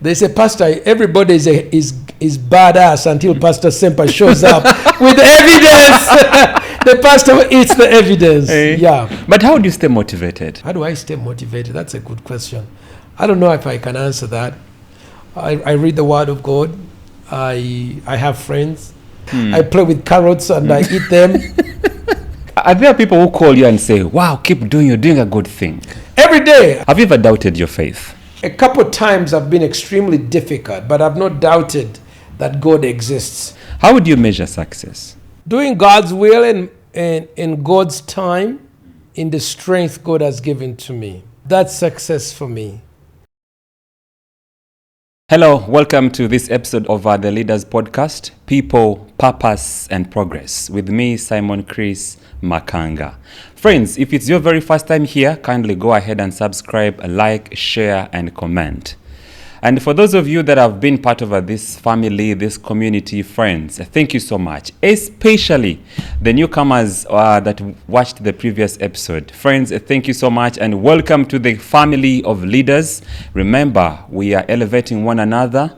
They say, Pastor, everybody is badass until Pastor Ssempa shows up with evidence. The pastor eats the evidence. Hey. Yeah. But how do you stay motivated? How do I stay motivated? That's a good question. I don't know if I can answer that. I read the Word of God. I have friends. I play with carrots and I eat them. Are there people who call you and say, wow, keep doing, you're doing a good thing? Every day. Have you ever doubted your faith? A couple of times have been extremely difficult, but I've not doubted that God exists. How would you measure success? Doing God's will and in God's time, in the strength God has given to me. That's success for me. Hello, welcome to this episode of the Leaders Podcast, People, Purpose and Progress, with me, Simon Chris Makanga. Friends, if it's your very first time here, kindly go ahead and subscribe, like, share and comment. And for those of you that have been part of this family, this community, friends, thank you so much. Especially the newcomers that watched the previous episode. Friends, thank you so much and welcome to the family of leaders. Remember, we are elevating one another,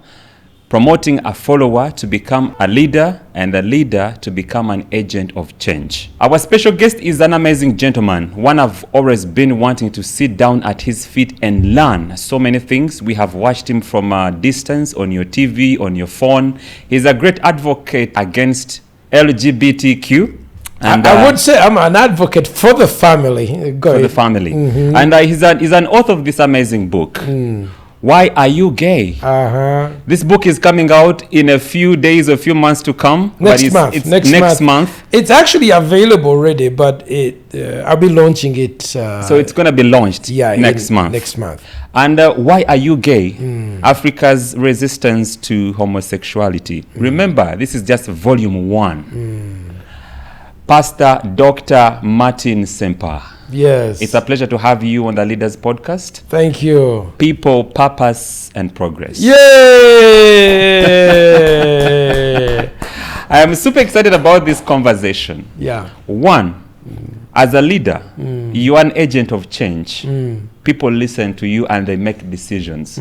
promoting a follower to become a leader and a leader to become an agent of change. Our special guest is an amazing gentleman, one I've always been wanting to sit down at his feet and learn so many things. We have watched him from a distance on your TV, on your phone. He's a great advocate against LGBTQ. And I would say I'm an advocate for the family. For the family. Mm-hmm. And he's an author of this amazing book. Why Are You Gay? This book is coming out in a few days, a few months to come. Next month. It's actually available already, but I'll be launching it. So it's going to be launched next month. Next month. And Why Are You Gay? Africa's Resistance to Homosexuality. Remember, this is just volume 1. Pastor Dr. Martin Ssempa. Yes. It's a pleasure to have you on the Leaders Podcast. Thank you. People, Purpose, and Progress. Yay! I am super excited about this conversation. Yeah. One, as a leader, you are an agent of change. People listen to you and they make decisions.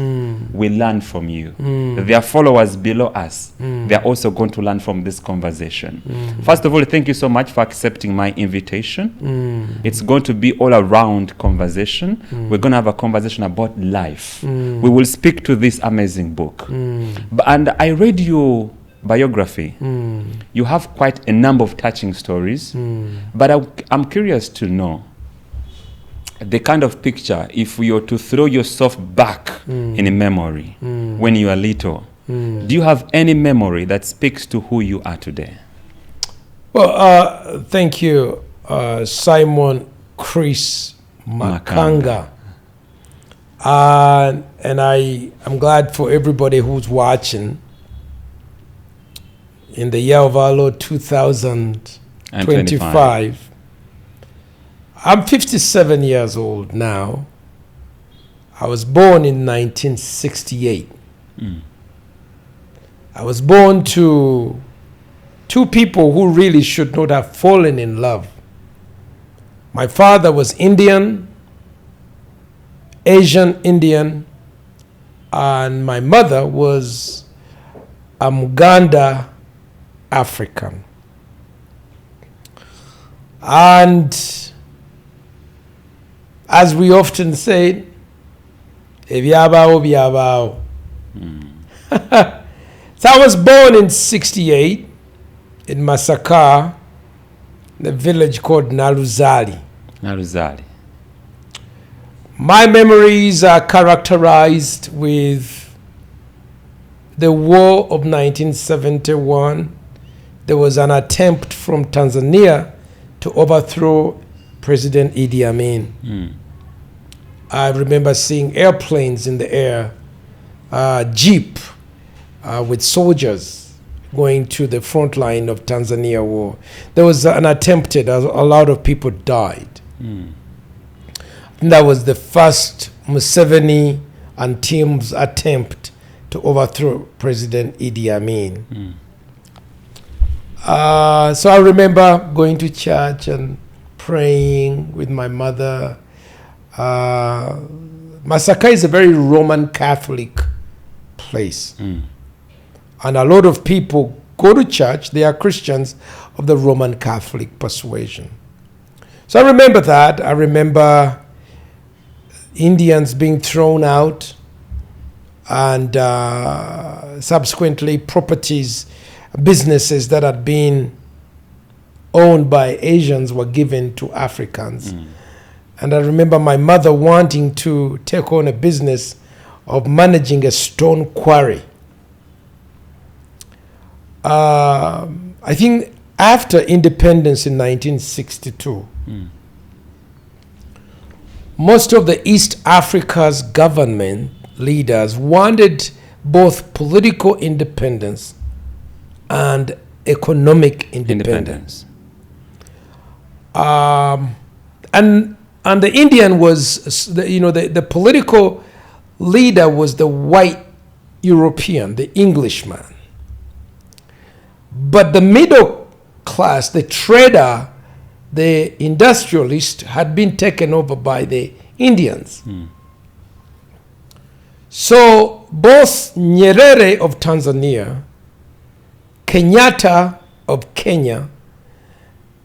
We learn from you. There are followers below us. They are also going to learn from this conversation. First of all, thank you so much for accepting my invitation. It's going to be all around conversation. We're going to have a conversation about life. We will speak to this amazing book. And I read your biography. You have quite a number of touching stories. But I'm curious to know the kind of picture, if you were to throw yourself back in a memory when you are little, do you have any memory that speaks to who you are today? Well, thank you, Simon Chris Makanga. And I'm glad for everybody who's watching. In the year of our Lord 2025, I'm 57 years old now. I was born in 1968. I was born to two people who really should not have fallen in love. My father was Indian, Asian Indian, and my mother was Uganda African. And as we often say, ebyabaawo byabaawo. So I was born in 68 in Masaka, the village called Naluzali. My memories are characterized with the war of 1971. There was an attempt from Tanzania to overthrow President Idi Amin. I remember seeing airplanes in the air, jeep with soldiers going to the front line of Tanzania war. There was an attempted, a lot of people died. And that was the first Museveni and team's attempt to overthrow President Idi Amin. So I remember going to church and praying with my mother. Masaka is a very Roman Catholic place. And a lot of people go to church, they are Christians of the Roman Catholic persuasion. So I remember that. I remember Indians being thrown out, and subsequently properties, businesses that had been owned by Asians were given to Africans. And I remember my mother wanting to take on a business of managing a stone quarry. I think after independence in 1962, most of the East Africa's government leaders wanted both political independence and economic independence. And the Indian was, the political leader was the white European, the Englishman. But the middle class, the trader, the industrialist, had been taken over by the Indians. So both Nyerere of Tanzania, Kenyatta of Kenya,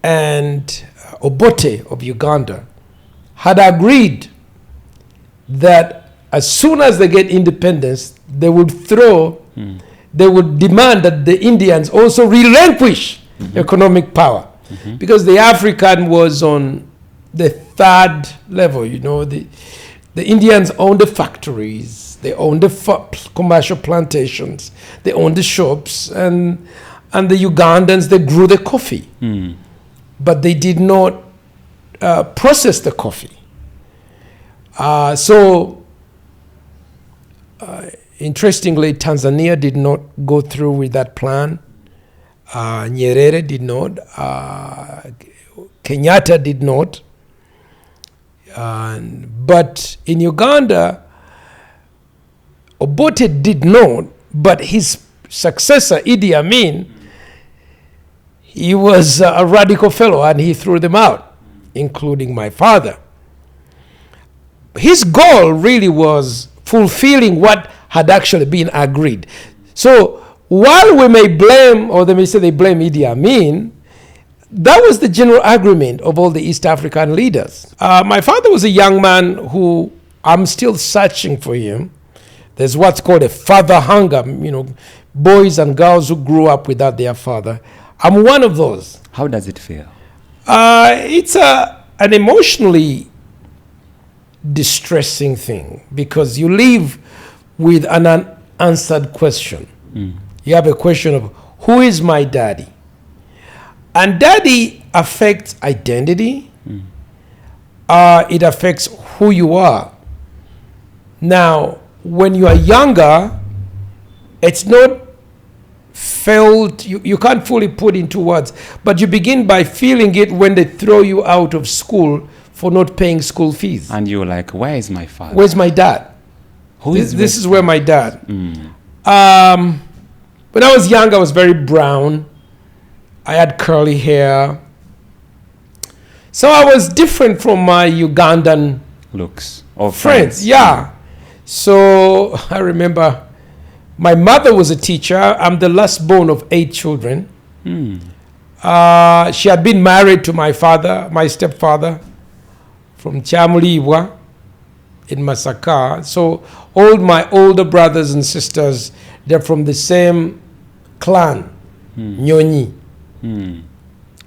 and Obote of Uganda had agreed that as soon as they get independence, they would demand that the Indians also relinquish economic power, because the African was on the third level. The Indians owned the factories, they owned the commercial plantations, they owned the shops, and the Ugandans, they grew the coffee, but they did not process the coffee. Interestingly, Tanzania did not go through with that plan. Nyerere did not. Kenyatta did not. But in Uganda, Obote did not. But his successor, Idi Amin, he was a radical fellow, and he threw them out, including my father. His goal really was fulfilling what had actually been agreed. So while we may blame, or they may say they blame Idi Amin, that was the general agreement of all the East African leaders. My father was a young man who, I'm still searching for him. There's what's called a father hunger, boys and girls who grew up without their father. I'm one of those. How does it feel? It's an emotionally distressing thing, because you live with an unanswered question. You have a question of, who is my daddy? And daddy affects identity. It affects who you are. Now, when you are younger, it's not felt, you can't fully put into words, but you begin by feeling it when they throw you out of school for not paying school fees. And you're like, where is my father? Where's my dad? This is where my dad. When I was young, I was very brown. I had curly hair. So I was different from my Ugandan looks of friends. Yeah. So I remember my mother was a teacher. I'm the last born of 8 children. She had been married to my father, my stepfather, from Chamulibwa in Masaka. So all my older brothers and sisters, they're from the same clan, Nyonyi.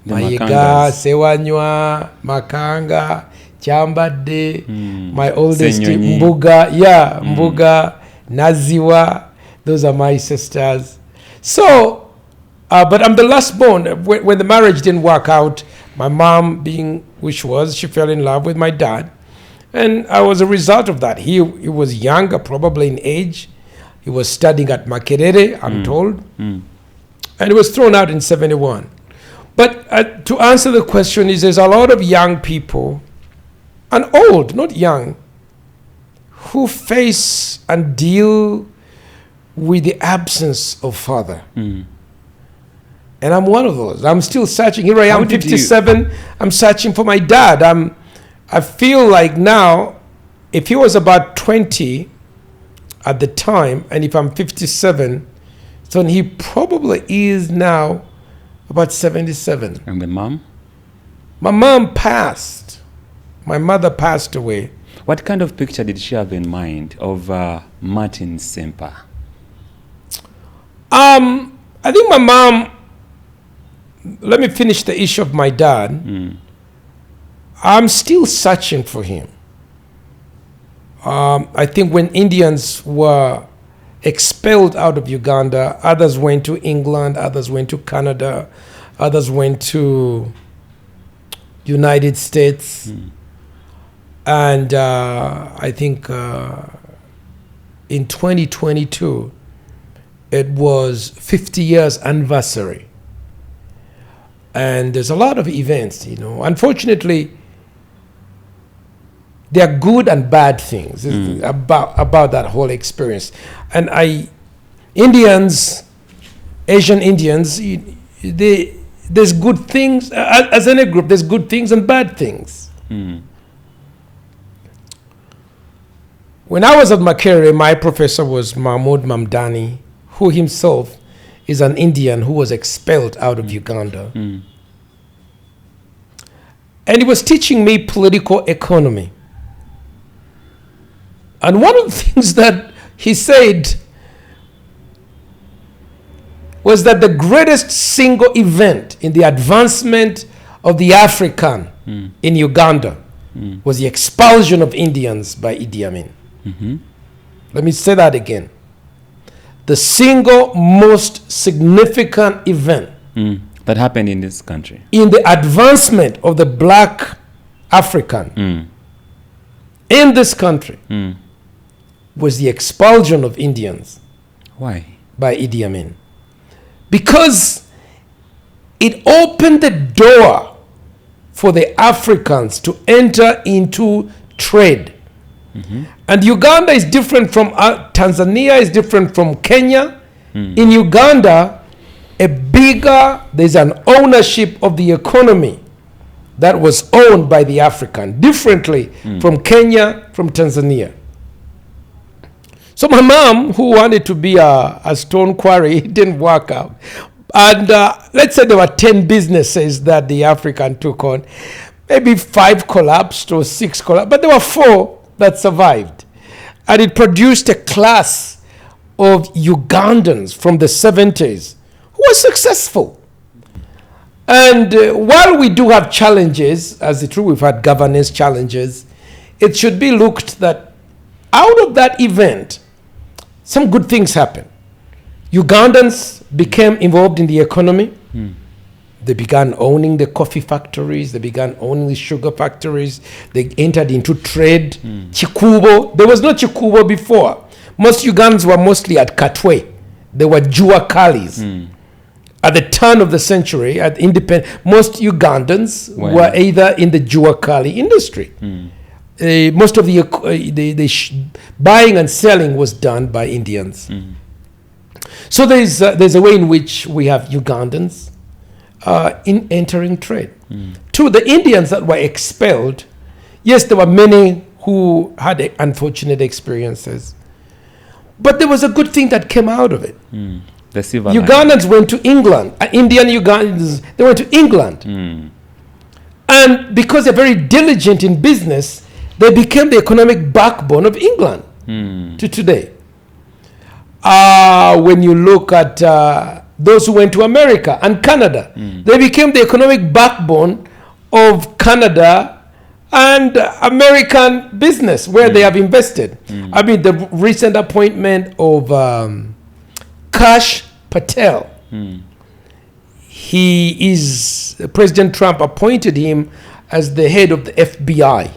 Mayiga, Sewanywa, Makanga, Chambade, my oldest Mbuga, Mbuga, Naziwa, those are my sisters. So, but I'm the last born. When the marriage didn't work out, my mom, being who she was, she fell in love with my dad. And I was a result of that. He was younger, probably in age. He was studying at Makerere, I'm told. And he was thrown out in 71. But to answer the question is, there's a lot of young people, and old, not young, who face and deal with the absence of father. And I'm one of those. I'm still searching. Here I am, 57. I'm searching for my dad. I feel like now, if he was about 20, at the time, and if I'm 57, so he probably is now about 77. And the mom? My mom passed. My mother passed away. What kind of picture did she have in mind of Martin Ssempa? I think my mom, let me finish the issue of my dad. I'm still searching for him. I think when Indians were expelled out of Uganda, others went to England, others went to Canada, others went to United States. And I think in 2022, it was 50 years anniversary. And there's a lot of events, you know. Unfortunately, there are good and bad things about that whole experience. And Indians, Asian Indians, there's good things, as any group, there's good things and bad things. When I was at Makerere, my professor was Mahmoud Mamdani, who himself is an Indian who was expelled out of Uganda. And he was teaching me political economy. And one of the things that he said was that the greatest single event in the advancement of the African in Uganda was the expulsion of Indians by Idi Amin. Let me say that again. The single most significant event that happened in this country, in the advancement of the black African in this country, was the expulsion of Indians. Why? By Idi Amin. Because it opened the door for the Africans to enter into trade. And Uganda is different from Tanzania, is different from Kenya. In Uganda, there's an ownership of the economy that was owned by the African, differently from Kenya, from Tanzania. So my mom, who wanted to be a stone quarry, it didn't work out. And let's say there were 10 businesses that the African took on. Maybe 5 collapsed or 6 collapsed, but there were 4 that survived. And it produced a class of Ugandans from the 70s who were successful. And while we do have challenges, as it's true, we've had governance challenges, it should be looked that out of that event, some good things happened. Ugandans became involved in the economy. They began owning the coffee factories. They began owning the sugar factories. They entered into trade. Chikubo. There was no Chikubo before. Most Ugandans were mostly at Katwe. They were Jua Kalis. At the turn of the century, at most Ugandans were either in the Jua Kali industry. Most of the buying and selling was done by Indians. So there's a way in which we have Ugandans in entering trade. 2, the Indians that were expelled, yes, there were many who had unfortunate experiences, but there was a good thing that came out of it. The silver Ugandans went to England. Indian Ugandans, they went to England. And because they're very diligent in business, they became the economic backbone of England to today. When you look at those who went to America and Canada, they became the economic backbone of Canada and American business where they have invested. I mean, the recent appointment of Kash Patel, President Trump appointed him as the head of the FBI,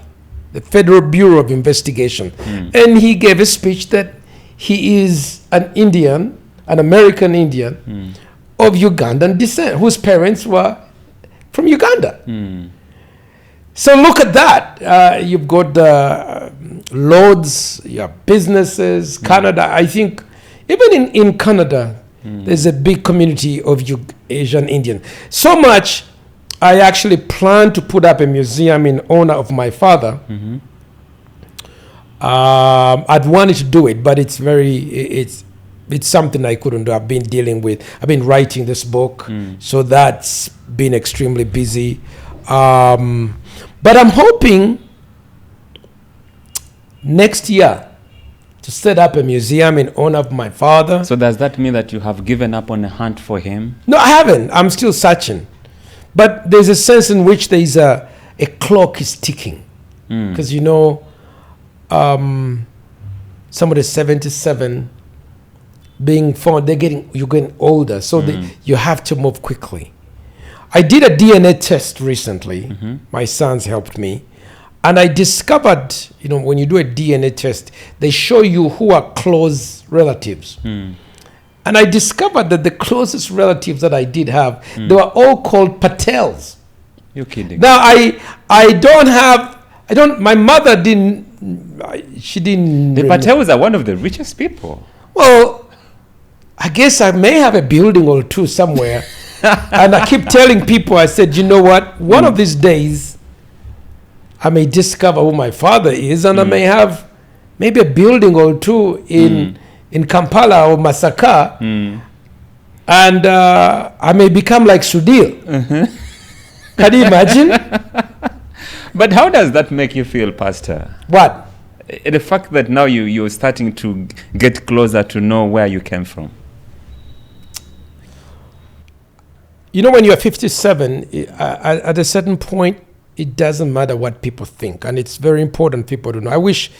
the Federal Bureau of Investigation. And he gave a speech that he is an Indian, an American Indian of Ugandan descent, whose parents were from Uganda. So look at that. You've got the lords, you have businesses, Canada. I think even in Canada, there's a big community of Asian Indian. So much, I actually plan to put up a museum in honor of my father. I'd wanted to do it, but it's something I couldn't do. I've been writing this book, so that's been extremely busy. But I'm hoping next year to set up a museum in honor of my father. So does that mean that you have given up on the hunt for him? No, I haven't. I'm still searching. But there's a sense in which there is a clock is ticking. Because, somebody 77 being found, you're getting older. So you have to move quickly. I did a DNA test recently. My sons helped me. And I discovered, when you do a DNA test, they show you who are close relatives. And I discovered that the closest relatives that I did have, they were all called Patels. You're kidding. Now, my mother she didn't. The Patels are one of the richest people. Well, I guess I may have a building or two somewhere. And I keep telling people, I said, you know what? One of these days, I may discover who my father is, and I may have maybe a building or two in Kampala or Masaka, and I may become like Sudhir. Can you imagine? But how does that make you feel, Pastor? What? The fact that now you're starting to get closer to know where you came from. When you're 57, at a certain point, it doesn't matter what people think, and it's very important people to know. I wish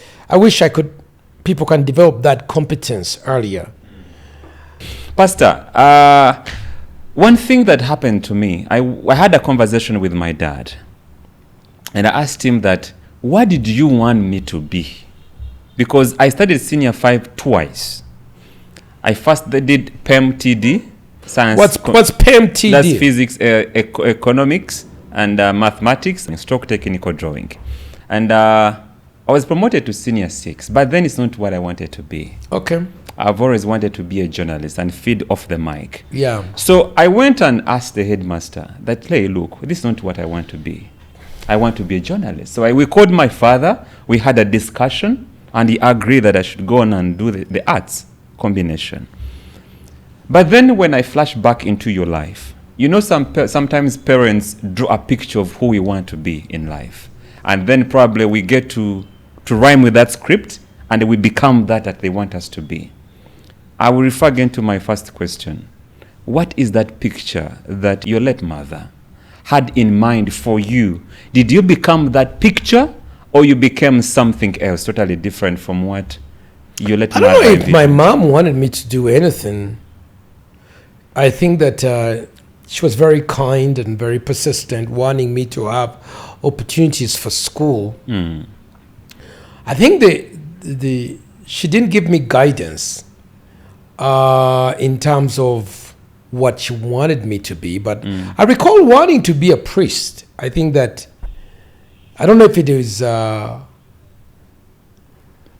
people can develop that competence earlier. Pastor, one thing that happened to me, I had a conversation with my dad, and I asked him that, what did you want me to be? Because I studied Senior 5 twice. I first did PEM-TD, science. What's PEM-TD? That's physics, economics, and mathematics and stroke technical drawing. And I was promoted to Senior 6, but then it's not what I wanted to be. Okay. I've always wanted to be a journalist and feed off the mic. Yeah. So I went and asked the headmaster that, hey, look, this is not what I want to be. I want to be a journalist. So we called my father, we had a discussion, and he agreed that I should go on and do the arts combination. But then when I flash back into your life, sometimes parents draw a picture of who we want to be in life. And then probably we get to rhyme with that script, and we become that they want us to be. I will refer again to my first question. What is that picture that your late mother had in mind for you? Did you become that picture, or you became something else totally different from what your late mother? I don't know if my mom wanted me to do anything. I think that she was very kind and very persistent, wanting me to have opportunities for school. I think she didn't give me guidance in terms of what she wanted me to be, but I recall wanting to be a priest. I think that, I don't know if it is,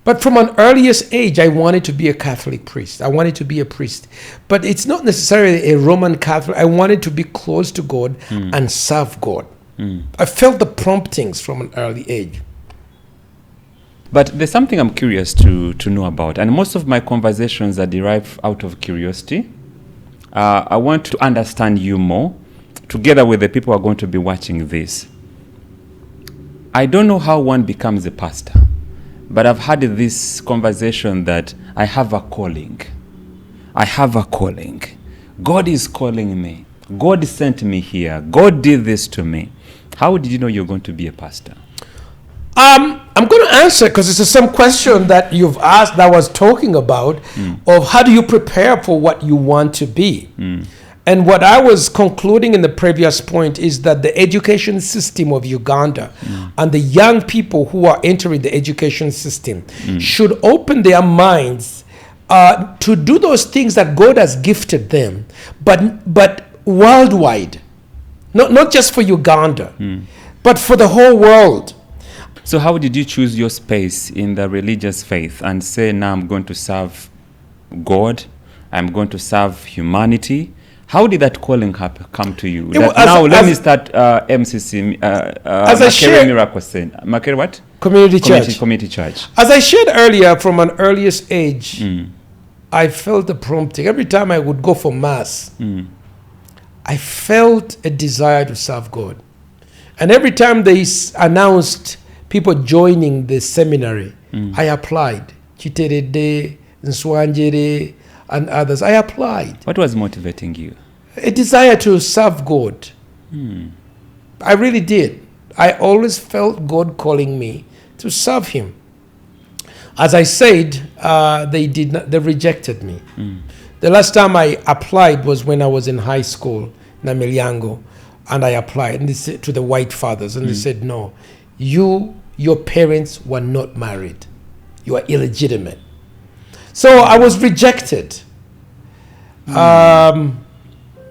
but from an earliest age, I wanted to be a Catholic priest. I wanted to be a priest. But it's not necessarily a Roman Catholic. I wanted to be close to God and serve God. I felt the promptings from an early age. But there's something I'm curious to know about. And most of my conversations are derived out of curiosity. I want to understand you more, together with the people who are going to be watching this. I don't know how one becomes a pastor. But I've had this conversation that I have a calling. I have a calling. God is calling me. God sent me here. God did this to me. How did you know you're going to be a pastor? I'm going to answer because it's the same question that you've asked that I was talking about of how do you prepare for what you want to be? And what I was concluding in the previous point is that the education system of Uganda and the young people who are entering the education system should open their minds to do those things that God has gifted them, but worldwide, not just for Uganda, but for the whole world. So how did you choose your space in the religious faith and say, now I'm going to serve God, I'm going to serve humanity? How did that calling come to you? Let me start MCC. As I shared, Miracle Center. Makere what? Community Church. Community Church. As I shared earlier, from an earliest age, I felt the prompting. Every time I would go for mass, I felt a desire to serve God. And every time they announced people joining the seminary, I applied. Chiterede, Nswanjere, and others. I applied. What was motivating you? A desire to serve God. I really did. I always felt God calling me to serve Him. As I said, they rejected me. The last time I applied was when I was in high school, Namilyango, and I applied and they said, to the white fathers, and they said, no, your parents were not married. You are illegitimate. So I was rejected.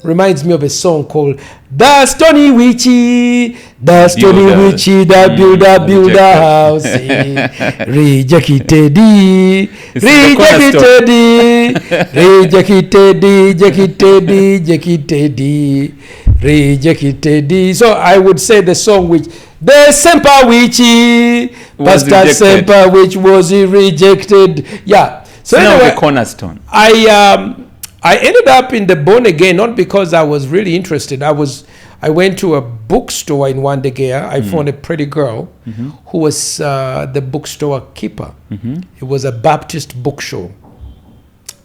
Reminds me of a song called "The Stony Witchy, the Stony Witchy, that build a house." Rejected, rejected. So I would say the song which the Ssempa Witchy, Pastor Ssempa, which was rejected. Yeah. So anyway, the cornerstone. I ended up in the born again, not because I was really interested. I went to a bookstore in Wandegea. I found a pretty girl who was the bookstore keeper. It was a Baptist bookstore.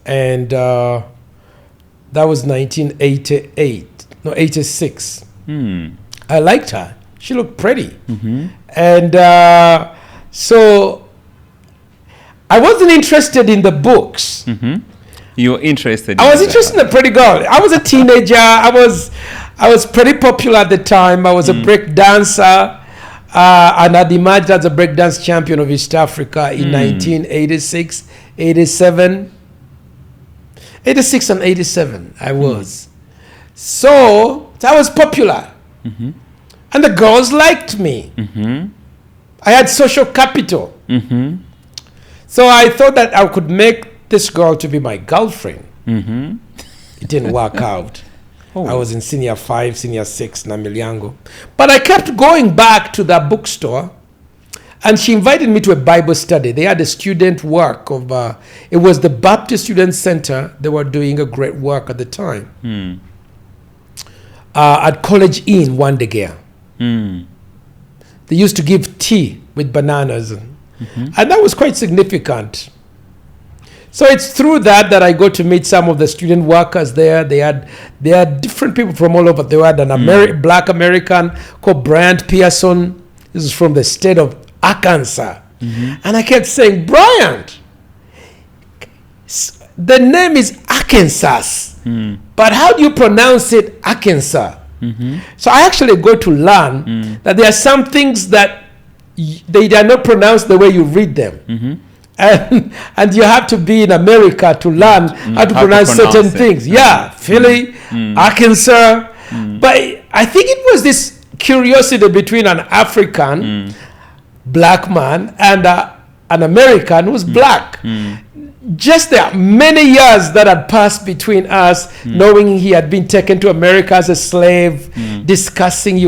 And that was 86. I liked her. She looked pretty. And so I wasn't interested in the books. You were interested. I was interested in a pretty girl. I was a teenager. I was pretty popular at the time. I was a break dancer, and I'd emerged as a breakdance champion of East Africa in 1986, 87. 86 and 87, I was. So I was popular. And the girls liked me. I had social capital. So I thought that I could make this girl to be my girlfriend. It didn't work out. I was in senior 5, senior 6, Namilyango. But I kept going back to that bookstore, and she invited me to a Bible study. They had a student work of, it was the Baptist Student Center. They were doing a great work at the time. At College Inn, Wandegea. They used to give tea with bananas. And that was quite significant. So it's through that I got to meet some of the student workers there. They had different people from all over. They had an black American called Bryant Pearson. This is from the state of Arkansas. And I kept saying, Bryant, the name is Arkansas, but how do you pronounce it Arkansas? So I actually got to learn that there are some things that they are not pronounced the way you read them. And you have to be in America to learn how to pronounce certain things. Yeah, Philly, Arkansas. But I think it was this curiosity between an African black man and an American who's black. Just there, many years that had passed between us, knowing he had been taken to America as a slave, discussing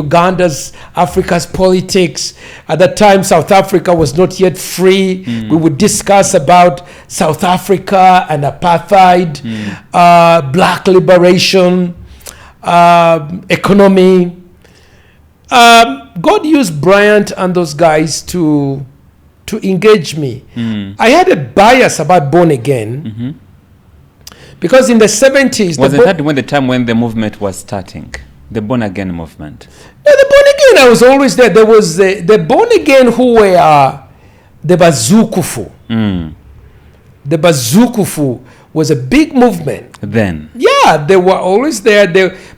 Africa's politics. At that time, South Africa was not yet free. We would discuss about South Africa and apartheid, black liberation, economy. God used Bryant and those guys to engage me. I had a bias about born again because in the 70s... Wasn't that when the movement was starting? The born again movement? No, the born again, I was always there. There was the born again who were the Bazukufu. The Bazukufu was a big movement. Then? Yeah, they were always there.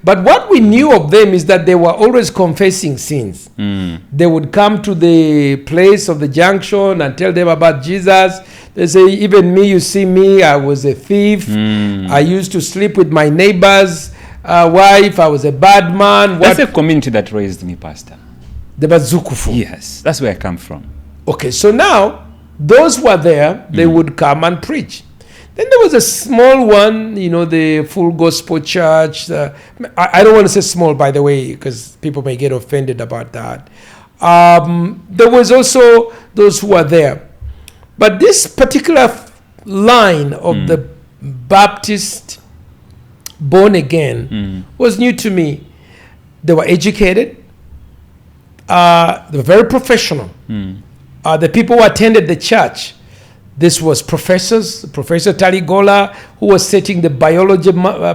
But what we knew of them is that they were always confessing sins. They would come to the place of the junction and tell them about Jesus. They say, even me, you see me, I was a thief. I used to sleep with my neighbor's wife. I was a bad man. That's a community that raised me, Pastor. The Bazukufu. Yes, that's where I come from. Okay, so now, those who are there, they would come and preach. Then there was a small one, the Full Gospel Church. I don't want to say small, by the way, because people may get offended about that. There was also those who were there. But this particular line of the Baptist born again was new to me. They were educated. They were very professional. The people who attended the church, this was professors, Professor Taligola, who was setting the biology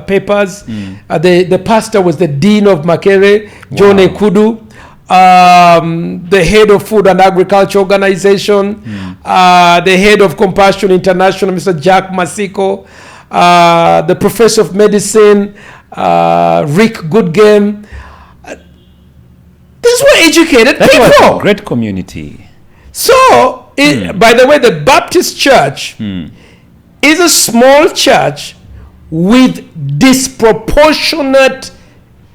papers. The pastor was the dean of Makere, John Ekudu. The head of Food and Agriculture Organization, the head of Compassion International, Mr. Jack Masiko, the professor of medicine, Rick Goodgame. These were educated people. That was a great community. So, by the way, the Baptist church is a small church with disproportionate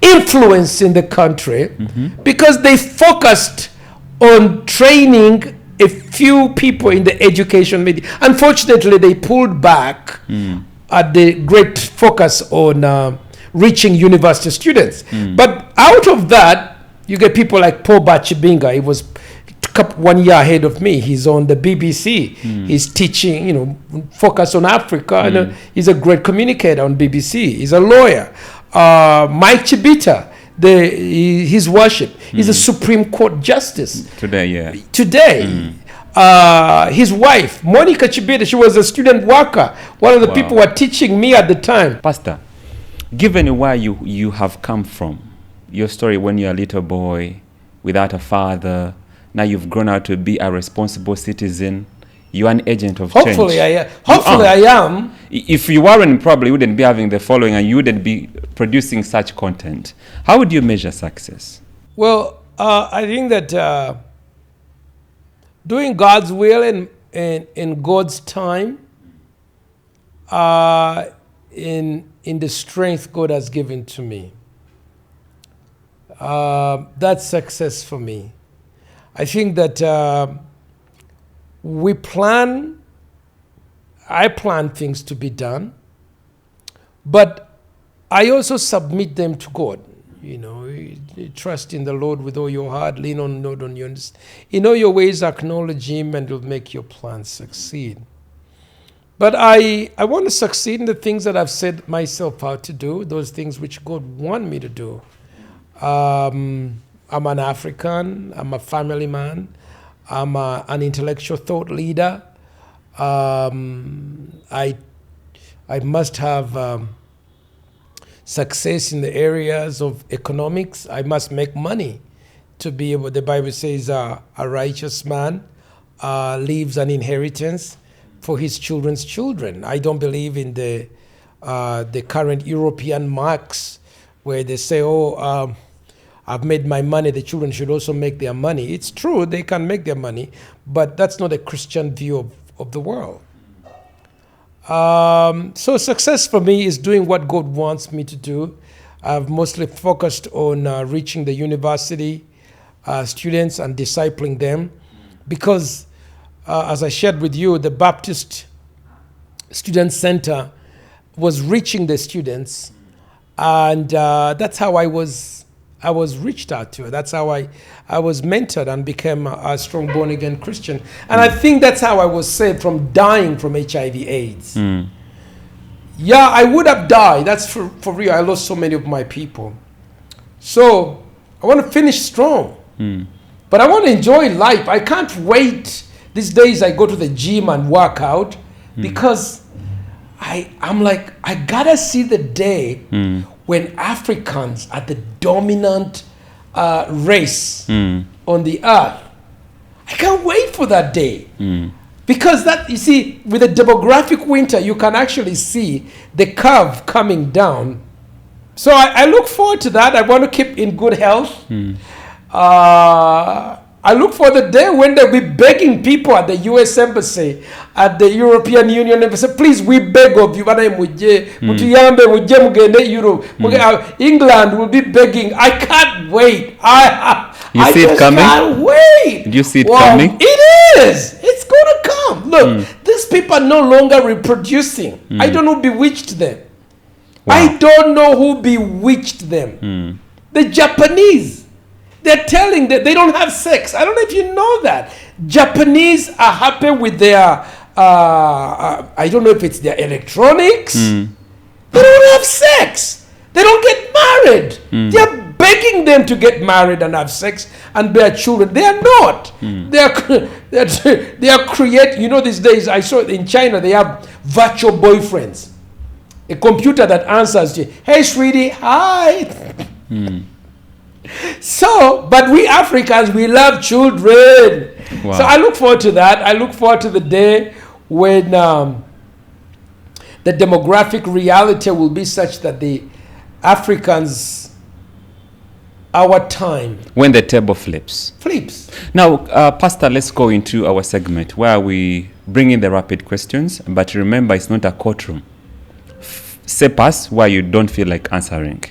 influence in the country because they focused on training a few people in the education media. Unfortunately, they pulled back at the great focus on reaching university students. But out of that, you get people like Paul Bachibinga. He was 1 year ahead of me. He's on the BBC. He's teaching, focus on Africa. He's a great communicator on BBC. He's a lawyer. Mike Chibita, his worship. He's a Supreme Court justice. Today. His wife, Monica Chibita, she was a student worker. One of the people who were teaching me at the time. Pastor, given where you have come from, your story when you're a little boy, without a father, now you've grown out to be a responsible citizen. You're an agent of change. Hopefully I am. If you weren't, probably you wouldn't be having the following and you wouldn't be producing such content. How would you measure success? Well, I think that doing God's will in God's time, in the strength God has given to me, that's success for me. I think that I plan things to be done, but I also submit them to God. You trust in the Lord with all your heart, lean on not on your understanding. In all your ways, acknowledge Him, and He'll make your plans succeed. But I want to succeed in the things that I've set myself out to do, those things which God wants me to do. I'm an African, I'm a family man, I'm an intellectual thought leader. I must have success in the areas of economics. I must make money to be able, the Bible says a righteous man leaves an inheritance for his children's children. I don't believe in the current European marks where they say, I've made my money, the children should also make their money. It's true, they can make their money, but that's not a Christian view of the world. So success for me is doing what God wants me to do. I've mostly focused on reaching the university students and discipling them because, as I shared with you, the Baptist Student Center was reaching the students, and that's how I was reached out to. That's how I was mentored and became a strong born-again Christian. And I think that's how I was saved from dying from HIV/AIDS. Yeah, I would have died. That's for real. I lost so many of my people. So I want to finish strong. But I want to enjoy life. I can't wait. These days I go to the gym and work out because I'm like, I gotta see the day when Africans are the dominant race on the earth. I can't wait for that day. Because that, you see, with the demographic winter, you can actually see the curve coming down. So I look forward to that. I want to keep in good health. I look for the day when they'll be begging people at the US Embassy, at the European Union Embassy, please, we beg of you. England will be begging. I can't wait. I see it coming? Can't wait. Do you see it coming? It is. It's going to come. Look, these people are no longer reproducing. I don't know who bewitched them. Wow. I don't know who bewitched them. The Japanese, they're telling that they don't have sex. I don't know if you know that. Japanese are happy with their, I don't know if it's their electronics. They don't have sex. They don't get married. They're begging them to get married and have sex and bear children. They are not. They are creating, you know, these days, I saw it in China, they have virtual boyfriends. A computer that answers you, hey, sweetie, hi. So, but we Africans, we love children. Wow. So I look forward to that. I look forward to the day when the demographic reality will be such that the Africans, our time, When the table flips. flips. Now, Pastor, let's go into our segment where we bring in the rapid questions. But remember, it's not a courtroom. Say pass where you don't feel like answering.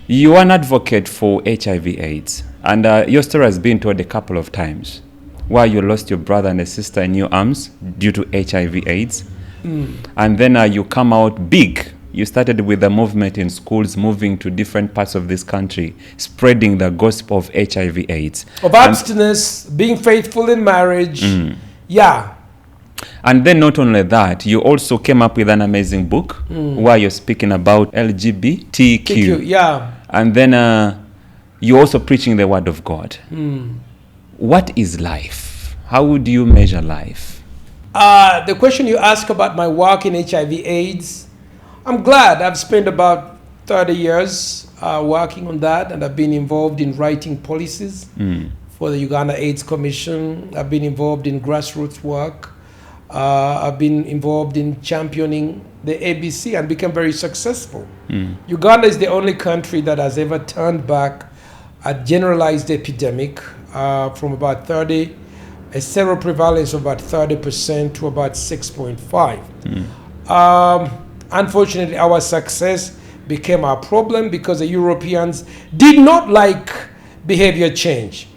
You are an advocate for HIV/AIDS, and your story has been told a couple of times, where you lost your brother and a sister in your arms due to HIV/AIDS, and then you come out big. You started with a movement in schools, moving to different parts of this country, spreading the gospel of HIV/AIDS. Of abstinence, being faithful in marriage. Yeah. And then not only that, you also came up with an amazing book where you're speaking about LGBTQ. Yeah. And then you're also preaching the word of God. What is life? How would you measure life? The question you ask about my work in HIV/AIDS, I'm glad. I've spent about 30 years working on that, and I've been involved in writing policies for the Uganda AIDS Commission. I've been involved in grassroots work. I've been involved in championing the ABC and become very successful. Uganda is the only country that has ever turned back a generalized epidemic from about 30, a seroprevalence of about 30% to about 6.5. Unfortunately, our success became our problem because the Europeans did not like behavior change.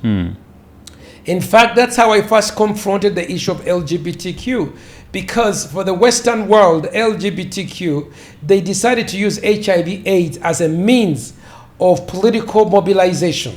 In fact, that's how I first confronted the issue of LGBTQ, because for the Western world, LGBTQ, they decided to use HIV/AIDS as a means of political mobilization.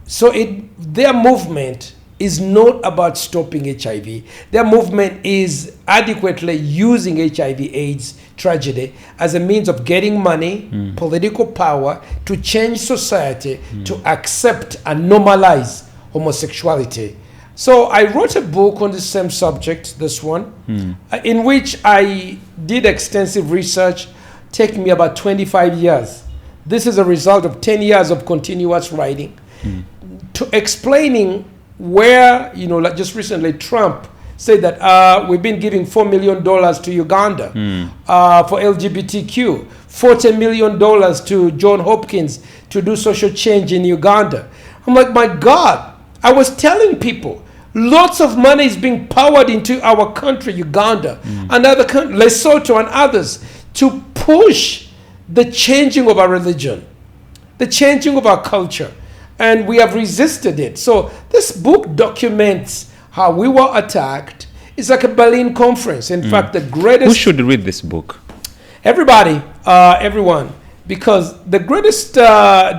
So their movement is not about stopping HIV. Their movement is adequately using HIV/AIDS tragedy as a means of getting money, political power, to change society, to accept and normalize homosexuality. So I wrote a book on the same subject, this one, in which I did extensive research, taking me about 25 years. This is a result of 10 years of continuous writing, to explaining where, you know, like just recently Trump said that we've been giving $4 million to Uganda for LGBTQ, $40 million to John Hopkins to do social change in Uganda. I'm like, my God, I was telling people, lots of money is being powered into our country, Uganda, and other countries, Lesotho and others, to push the changing of our religion, the changing of our culture. And we have resisted it. So this book documents how we were attacked. It's like a Berlin conference. In fact, the greatest... Who should read this book? Everybody, everyone. Because the greatest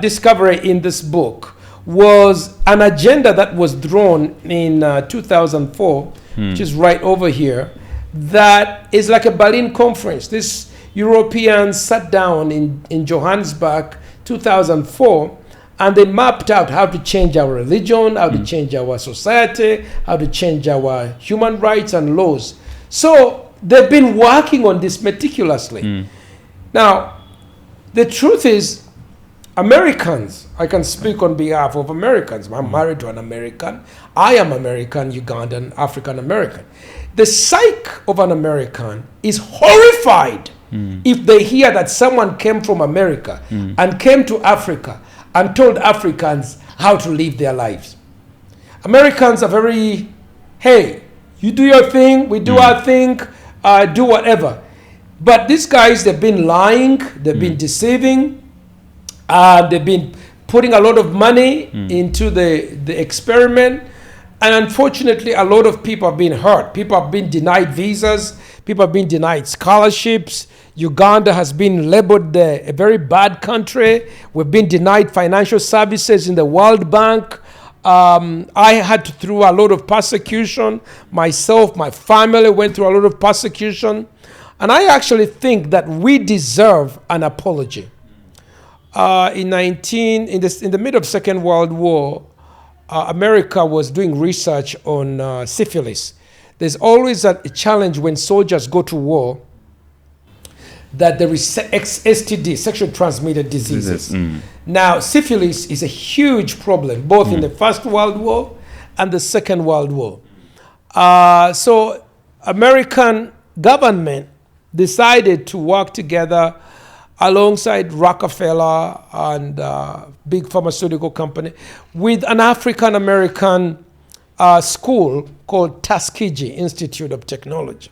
discovery in this book was an agenda that was drawn in 2004, which is right over here, that is like a Berlin conference. These Europeans sat down in Johannesburg, 2004, and they mapped out how to change our religion, how to change our society, how to change our human rights and laws. So they've been working on this meticulously. Now, the truth is, Americans, I can speak on behalf of Americans. I'm married to an American. I am American, Ugandan, African American. The psyche of an American is horrified if they hear that someone came from America and came to Africa and told Africans how to live their lives. Americans are very, hey, you do your thing, we do our thing, do whatever. But these guys, they've been lying, they've been deceiving, they've been putting a lot of money into the experiment, And unfortunately, a lot of people have been hurt. People have been denied visas. People have been denied scholarships. Uganda has been labeled a very bad country. We've been denied financial services in the World Bank. I had to through a lot of persecution. Myself, my family went through a lot of persecution. And I actually think that we deserve an apology. In the middle of Second World War, America was doing research on syphilis. There's always a challenge when soldiers go to war that there is STD, sexually transmitted diseases. Now, syphilis is a huge problem, both in the First World War and the Second World War. So American government decided to work together alongside Rockefeller and big pharmaceutical company with an African-American school called Tuskegee Institute of Technology.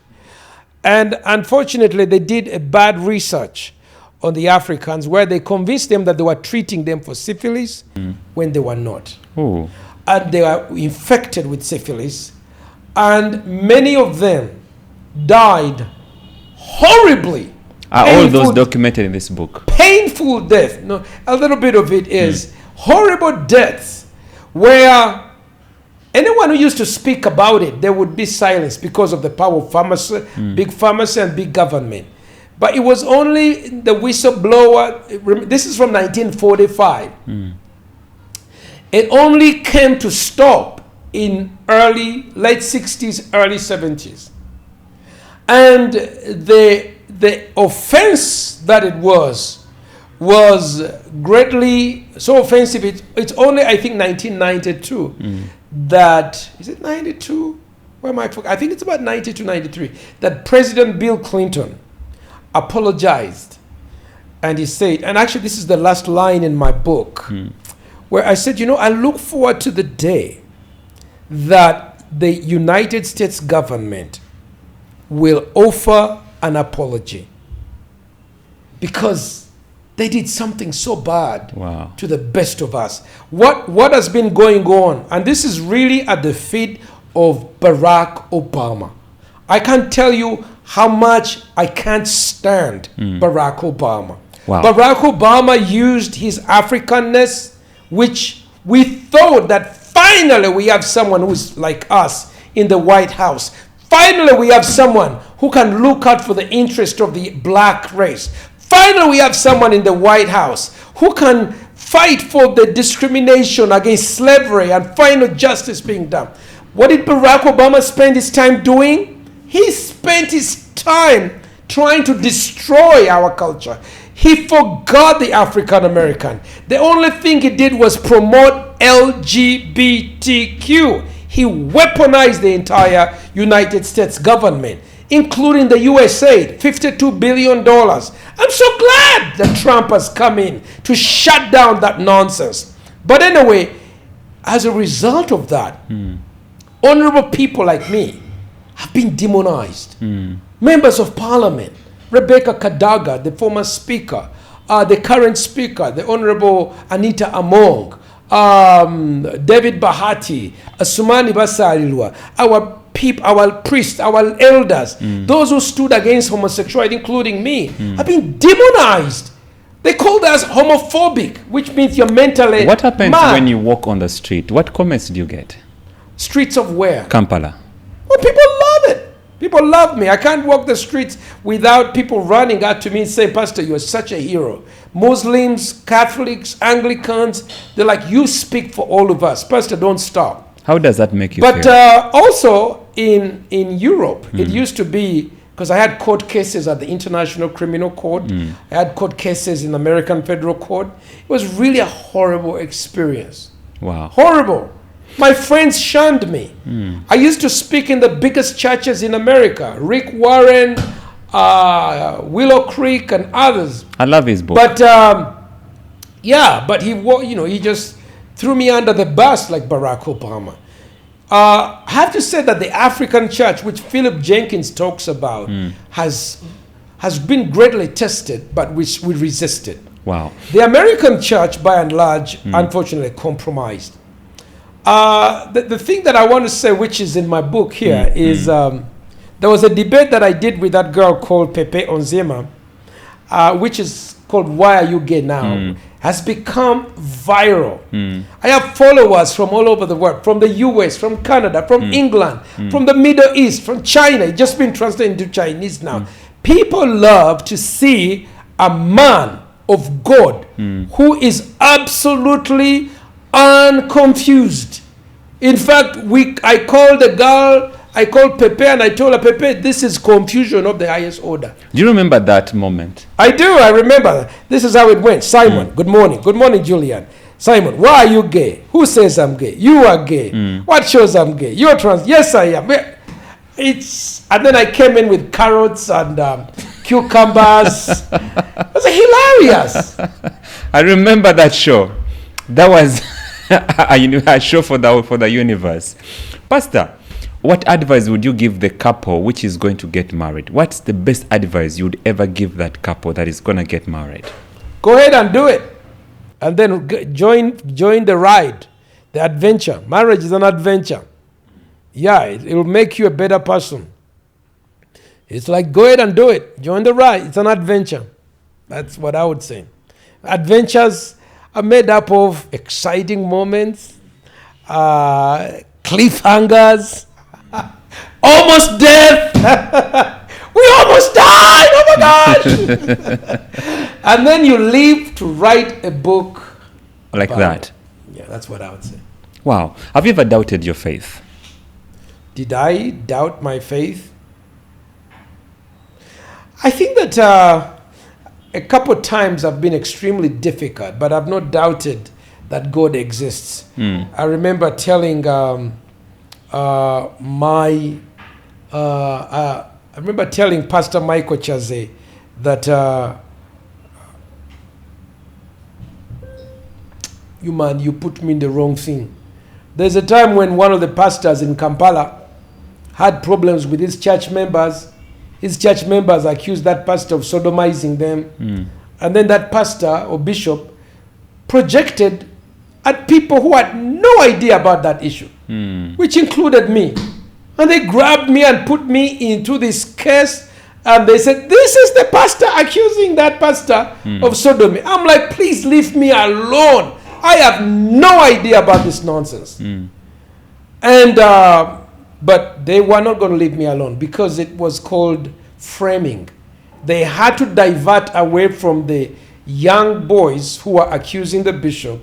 And unfortunately, they did a bad research on the Africans where they convinced them that they were treating them for syphilis when they were not. Ooh. And they were infected with syphilis. And many of them died horribly. Are all those documented in this book? Painful death. No, a little bit of it is horrible deaths where anyone who used to speak about it, there would be silence because of the power of pharmacy, big pharmacy and big government. But it was only the whistleblower. This is from 1945. It only came to stop in late 60s, early 70s. And the offense that it was greatly so offensive. It's only, I think, 1992 that, is it 92? Where am I? I think it's about 92, 93, that President Bill Clinton apologized. And he said, and actually this is the last line in my book, where I said, I look forward to the day that the United States government will offer an apology because they did something so bad to the best of us. What has been going on, and this is really at the feet of Barack Obama. I can't tell you how much I can't stand Barack Obama. Barack Obama used his Africanness, which we thought that finally we have someone who's like us in the White House. Finally, we have someone who can look out for the interest of the black race. Finally, we have someone in the White House who can fight for the discrimination against slavery and final justice being done. What did Barack Obama spend his time doing? He spent his time trying to destroy our culture. He forgot the African American. The only thing he did was promote LGBTQ. He weaponized the entire United States government, including the USAID, $52 billion. I'm so glad that Trump has come in to shut down that nonsense. But anyway, as a result of that, honorable people like me have been demonized. Members of parliament, Rebecca Kadaga, the former speaker, the current speaker, the Honorable Anita Among, David Bahati, Asumani Basalilwa, our people, our priests, our elders, those who stood against homosexuality, including me, have been demonized. They called us homophobic, which means you're mentally What happens mad. when you walk on the street? What comments do you get? Streets of where? Kampala. Well, people love it. People love me. I can't walk the streets without people running out to me and saying, Pastor, you're such a hero. Muslims, Catholics, Anglicans, they're like, you speak for all of us. Pastor, don't stop. How does that make you But feel? also in Europe, it used to be, because I had court cases at the International Criminal Court. I had court cases in American Federal Court. It was really a horrible experience. Wow. Horrible. My friends shunned me. I used to speak in the biggest churches in America, Rick Warren, Willow Creek, and others. I love his book. But but he just threw me under the bus like Barack Obama. I have to say that the African church, which Philip Jenkins talks about, has been greatly tested, but which we resisted. Wow. The American church, by and large, unfortunately compromised. The thing that I want to say, which is in my book here, is there was a debate that I did with that girl called Pepe Onziema, which is called "Why Are You Gay Now?" Has become viral. I have followers from all over the world, from the US, from Canada, from England, from the Middle East, from China. It's just been translated into Chinese now. People love to see a man of God who is absolutely unconfused. In fact, I called Pepe and I told her, Pepe, this is confusion of the highest order. Do you remember that moment? I do. I remember. This is how it went. Simon, good morning. Good morning, Julian. Simon, why are you gay? Who says I'm gay? You are gay. What shows I'm gay? You're trans. Yes, I am. And then I came in with carrots and cucumbers. It was hilarious. I remember that show. That was a show for the universe. Pastor, what advice would you give the couple which is going to get married? What's the best advice you would ever give that couple that is going to get married? Go ahead and do it. And then join the ride, the adventure. Marriage is an adventure. Yeah, it'll make you a better person. It's like, go ahead and do it. Join the ride. It's an adventure. That's what I would say. Adventures are made up of exciting moments, cliffhangers, almost death. We almost died. Oh my gosh. And then you live to write a book like that. Yeah, that's what I would say. Wow. Have you ever doubted your faith? Did I doubt my faith? I think that a couple of times have been extremely difficult, but I've not doubted that God exists. I remember telling Pastor Michael Chaze that you put me in the wrong thing. There's a time when one of the pastors in Kampala had problems with his church members. His church members accused that pastor of sodomizing them. And then that pastor or bishop projected at people who had no idea about that issue, which included me. And they grabbed me and put me into this case. And they said, this is the pastor accusing that pastor of sodomy. I'm like, please leave me alone. I have no idea about this nonsense. And but they were not going to leave me alone because it was called framing. They had to divert away from the young boys who were accusing the bishop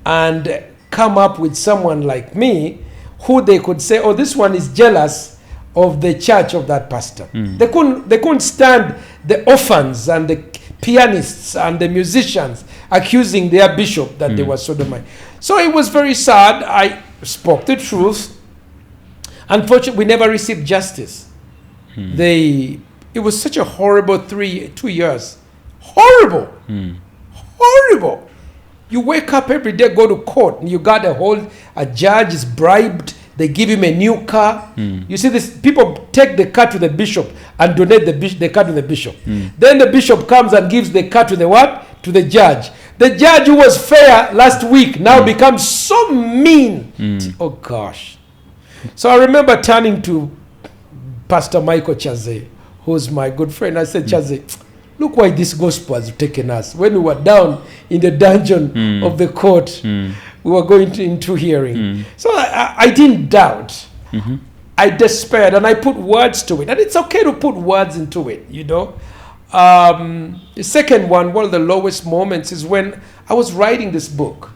and come up with someone like me who they could say, oh, this one is jealous of the church of that pastor. They couldn't stand the orphans and the pianists and the musicians accusing their bishop that they were sodomite. So it was very sad. I spoke the truth. Unfortunately, we never received justice. It was such a horrible 2 years. Horrible. Horrible. You wake up every day, go to court, and you got a judge is bribed. They give him a new car. You see this, people take the car to the bishop and donate the car to the bishop. Then the bishop comes and gives the car to the what? To the judge. The judge who was fair last week now becomes so mean. Oh gosh. So I remember turning to Pastor Michael Chaze, who's my good friend. I said, Chaze, look why this gospel has taken us. When we were down in the dungeon of the court, we were going into hearing. So I didn't doubt. I despaired and I put words to it. And it's okay to put words into it, you know. The second one of the lowest moments is when I was writing this book.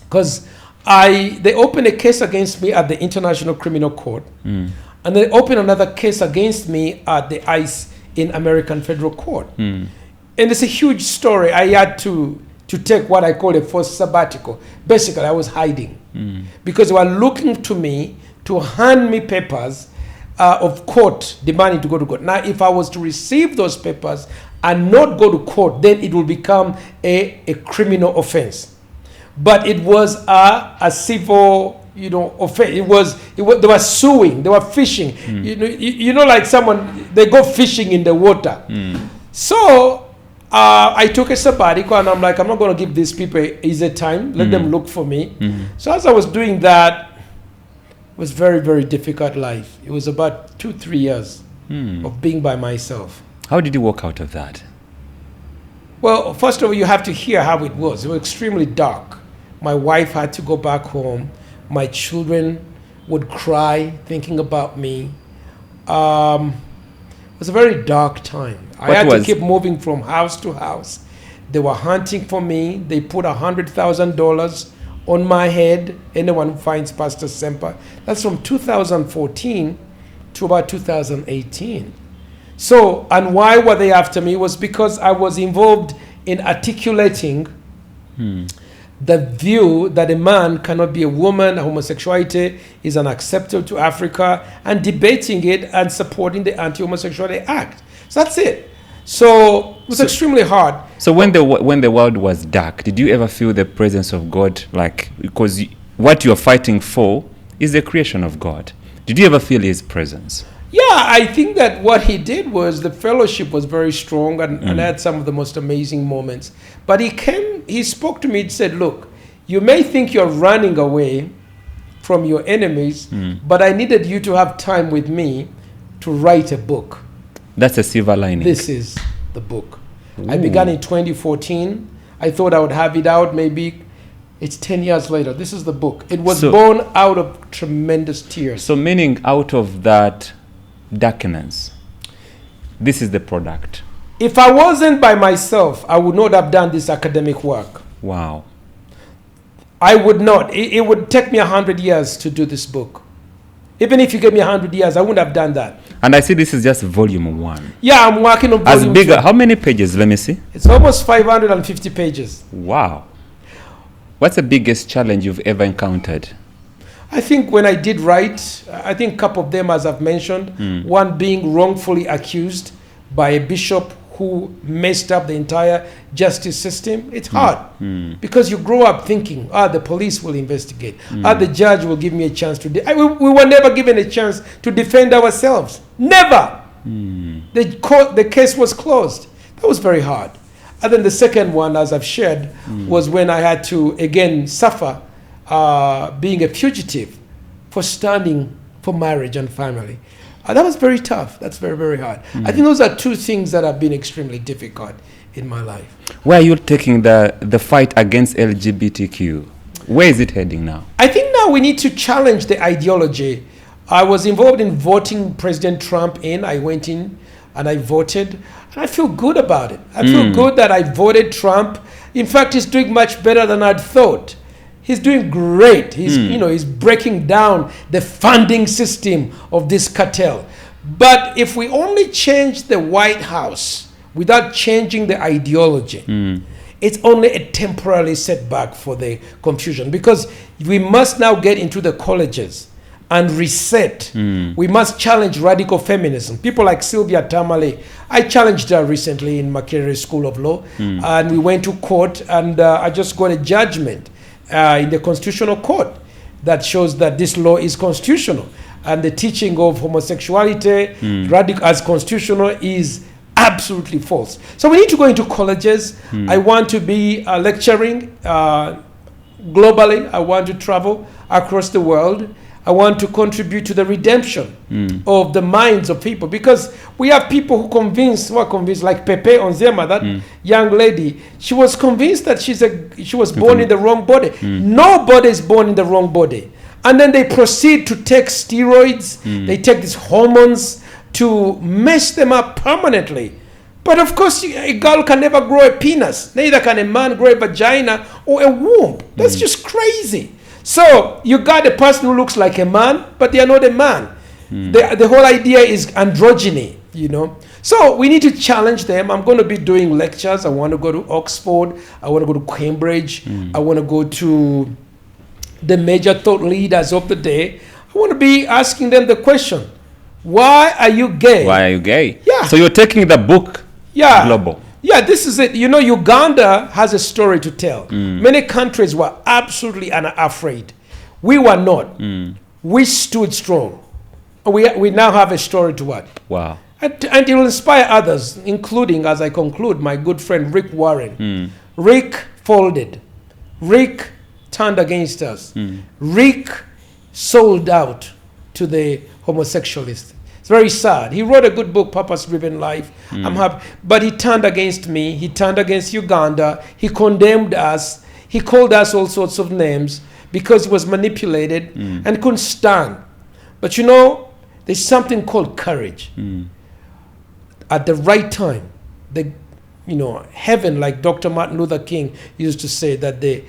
Because they opened a case against me at the International Criminal Court. And they opened another case against me at the ICE in American Federal Court. And it's a huge story. I had to take what I call a forced sabbatical. Basically, I was hiding because they were looking to me to hand me papers of court demanding to go to court. Now, if I was to receive those papers and not go to court, then it will become a criminal offense. But it was a civil, offense. It was they were suing, they were fishing. You know, like someone, they go fishing in the water. So I took a sabbatical, and I'm like, I'm not going to give these people easy time. Let them look for me. So as I was doing that, it was very, very difficult life. It was about 2-3 years of being by myself. How did you walk out of that? Well, first of all, you have to hear how it was. It was extremely dark. My wife had to go back home. My children would cry thinking about me. It was a very dark time. I had to keep moving from house to house. They were hunting for me. They put $100,000 on my head. Anyone who finds Pastor Ssempa. That's from 2014 to about 2018. So, and why were they after me? Was because I was involved in articulating the view that a man cannot be a woman, homosexuality is unacceptable to Africa, and debating it and supporting the Anti-Homosexuality Act. So that's it. So it was extremely hard. So when the world was dark, did you ever feel the presence of God? Like, because what you're fighting for is the creation of God. Did you ever feel his presence? Yeah, I think that what he did was the fellowship was very strong, and I had some of the most amazing moments. But he spoke to me and said, look, you may think you're running away from your enemies, but I needed you to have time with me to write a book. That's a silver lining. This is the book. Ooh. I began in 2014. I thought I would have it out maybe. It's 10 years later. This is the book. It was born out of tremendous tears. So meaning out of that darkness, this is the product. If I wasn't by myself, I would not have done this academic work. Wow. I would not. It would take me 100 years to do this book. Even if you gave me 100 years, I wouldn't have done that. And I see this is just volume 1. Yeah, I'm working on volume 2. How many pages? Let me see. It's almost 550 pages. Wow. What's the biggest challenge you've ever encountered? I think when I did write, I think a couple of them, as I've mentioned, one being wrongfully accused by a bishop who messed up the entire justice system. It's hard because you grow up thinking, the police will investigate. The judge will give me a chance to... we were never given a chance to defend ourselves. Never. The case was closed. That was very hard. And then the second one, as I've shared, was when I had to, again, suffer being a fugitive for standing for marriage and family. That was very tough. That's very, very hard. I think those are two things that have been extremely difficult in my life. Where are you taking the fight against LGBTQ? Where is it heading now? I think now we need to challenge the ideology. I was involved in voting President Trump in. I went in and I voted. And I feel good about it. I feel good that I voted Trump. In fact, he's doing much better than I'd thought. He's doing great. He's breaking down the funding system of this cartel. But if we only change the White House without changing the ideology, it's only a temporary setback for the confusion, because we must now get into the colleges and reset. We must challenge radical feminism. People like Sylvia Tamale, I challenged her recently in Makerere School of Law, and we went to court, and I just got a judgment in the Constitutional Court that shows that this law is constitutional, and the teaching of homosexuality as constitutional is absolutely false. So we need to go into colleges. I want to be lecturing globally. I want to travel across the world. I want to contribute to the redemption of the minds of people, because we have people who are convinced, like Pepe Onzema, that young lady. She was convinced that she was born in the wrong body. Nobody is born in the wrong body. And then they proceed to take steroids. They take these hormones to mess them up permanently. But of course, a girl can never grow a penis. Neither can a man grow a vagina or a womb. That's just crazy. So you got a person who looks like a man, but they are not a man. The whole idea is androgyny, So we need to challenge them. I'm going to be doing lectures. I want to go to Oxford. I want to go to Cambridge. I want to go to the major thought leaders of the day. I want to be asking them the question, why are you gay? Why are you gay? Yeah. So you're taking the book global. Yeah, this is it. Uganda has a story to tell. Many countries were absolutely afraid. We were not. We stood strong. We now have a story to what? Wow. And it will inspire others, including, as I conclude, my good friend Rick Warren. Rick folded. Rick turned against us. Rick sold out to the homosexualists. It's very sad. He wrote a good book, Purpose Driven Life. I'm happy. But he turned against me. He turned against Uganda. He condemned us. He called us all sorts of names because he was manipulated and couldn't stand. But you know, there's something called courage. At the right time, heaven, like Dr. Martin Luther King used to say, that the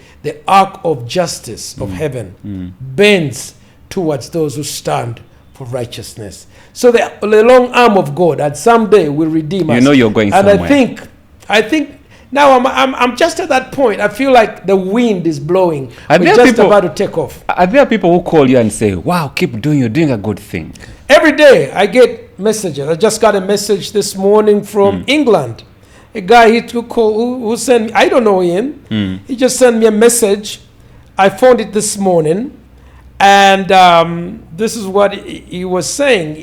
arc of justice of heaven bends towards those who stand for righteousness. So the long arm of God at someday will redeem us. You know you're going somewhere. And I think now I'm just at that point. I feel like the wind is blowing. We're just about to take off. Are there people who call you and say, wow, keep doing, you're doing a good thing? Every day I get messages. I just got a message this morning from England. A guy who sent me, I don't know him. He just sent me a message. I found it this morning. And this is what he was saying.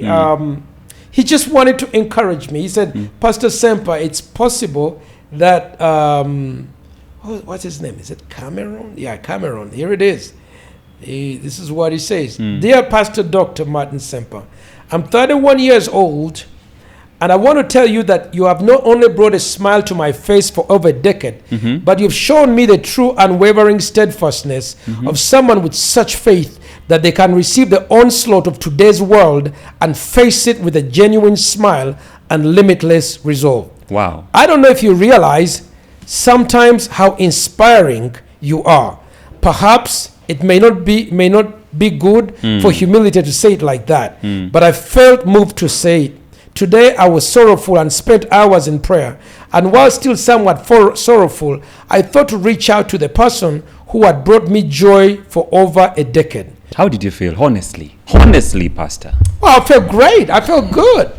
He just wanted to encourage me. He said, Pastor Ssempa, it's possible that, what's his name? Is it Cameron? Yeah, Cameron. Here it is. This is what he says. Dear Pastor Dr. Martin Ssempa, I'm 31 years old, and I want to tell you that you have not only brought a smile to my face for over a decade, but you've shown me the true unwavering steadfastness of someone with such faith that they can receive the onslaught of today's world and face it with a genuine smile and limitless resolve. Wow. I don't know if you realize sometimes how inspiring you are. Perhaps it may not be good for humility to say it like that, but I felt moved to say it. Today I was sorrowful and spent hours in prayer, and while still somewhat sorrowful, I thought to reach out to the person who had brought me joy for over a decade. How did you feel? Honestly, Pastor. Well, I felt great. I felt good.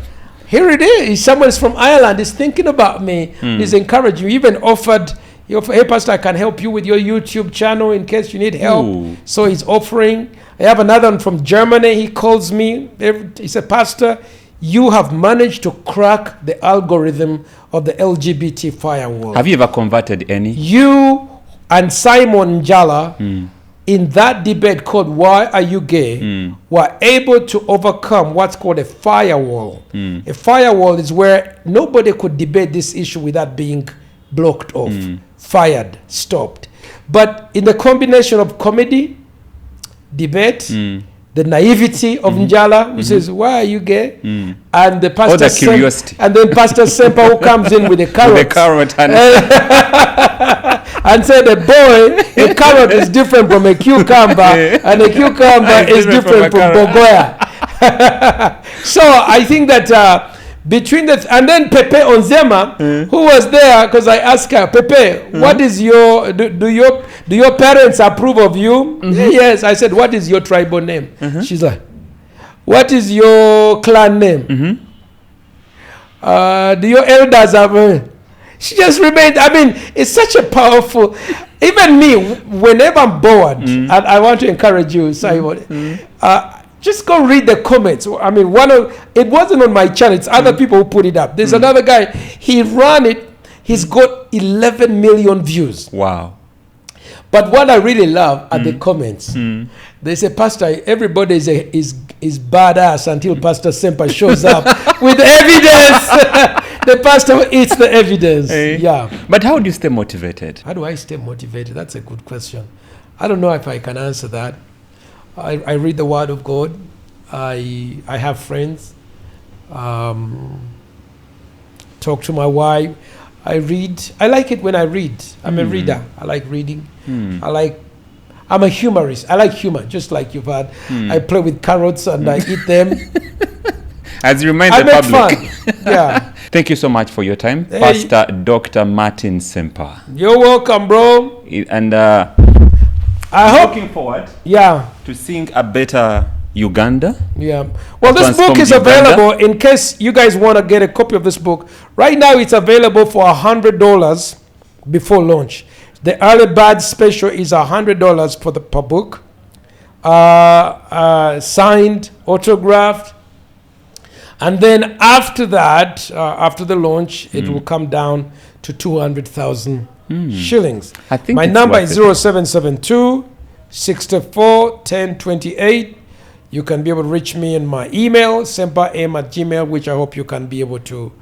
Here it is. Someone's from Ireland. He's thinking about me. He's encouraging you. Even offered, hey, Pastor, I can help you with your YouTube channel in case you need help. Ooh. So he's offering. I have another one from Germany. He calls me. He said, Pastor, you have managed to crack the algorithm of the LGBT firewall. Have you ever converted any? You and Simon Njala, in that debate called Why Are You Gay, were able to overcome what's called a firewall. A firewall is where nobody could debate this issue without being blocked off, fired, stopped. But in the combination of comedy, debate, the naivety of Njala, who says, why are you gay? And the Pastor curiosity. And then Pastor Ssempa, who comes in with a carrot. With a carrot and said, a carrot is different from a cucumber, and a cucumber is different from bogoya. So I think that between that, and then Pepe Onzema, who was there, because I asked her, Pepe, what is your, do your parents approve of you? Yes. I said, what is your tribal name? She's like, what is your clan name? Do your elders have, she just remained, I mean, it's such a powerful, even me, whenever I'm bored, and I want to encourage you, Simon, just go read the comments. I mean, it wasn't on my channel. It's other people who put it up. There's another guy. He ran it. He's got 11 million views. Wow. But what I really love are the comments. They say, Pastor, everybody is badass until Pastor Ssempa shows up with evidence. The pastor eats the evidence. Hey. Yeah. But how do you stay motivated? How do I stay motivated? That's a good question. I don't know if I can answer that. I read the Word of God. I have friends. Talk to my wife. I read. I like it when I read. I'm a reader. I like reading. I'm a humorist. I like humor, just like you've had. I play with carrots and I eat them. As you remind the public. Fun. Yeah. Thank you so much for your time, Pastor Dr. Martin Ssempa. You're welcome, bro. And I'm looking forward to seeing a better Uganda. Yeah. Well, this book is available in case you guys want to get a copy of this book. Right now, it's available for $100 before launch. The early bird special is $100 per book. Signed, autographed. And then after that, after the launch, it will come down to 200,000 shillings. I think my it's number worth is it. 0772 64 1028. You can be able to reach me in my email, sempam@gmail, which I hope you can be able to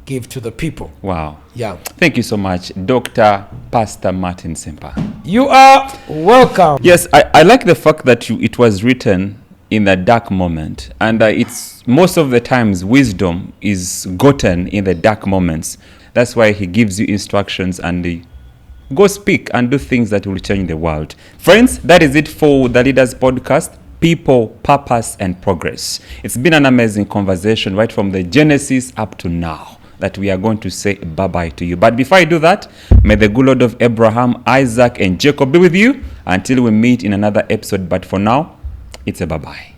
give to the people. Wow. Yeah. Thank you so much, Dr. Pastor Martin Ssempa. You are welcome. Yes, I like the fact that it was written in the dark moment, and it's most of the times wisdom is gotten in the dark moments. That's why he gives you instructions and go speak and do things that will change the world. Friends, that is it for the Leaders Podcast. People, purpose, and progress. It's been an amazing conversation right from the Genesis up to now that we are going to say bye-bye to you. But before I do that, may the good Lord of Abraham, Isaac, and Jacob be with you until we meet in another episode. But for now, it's a bye-bye.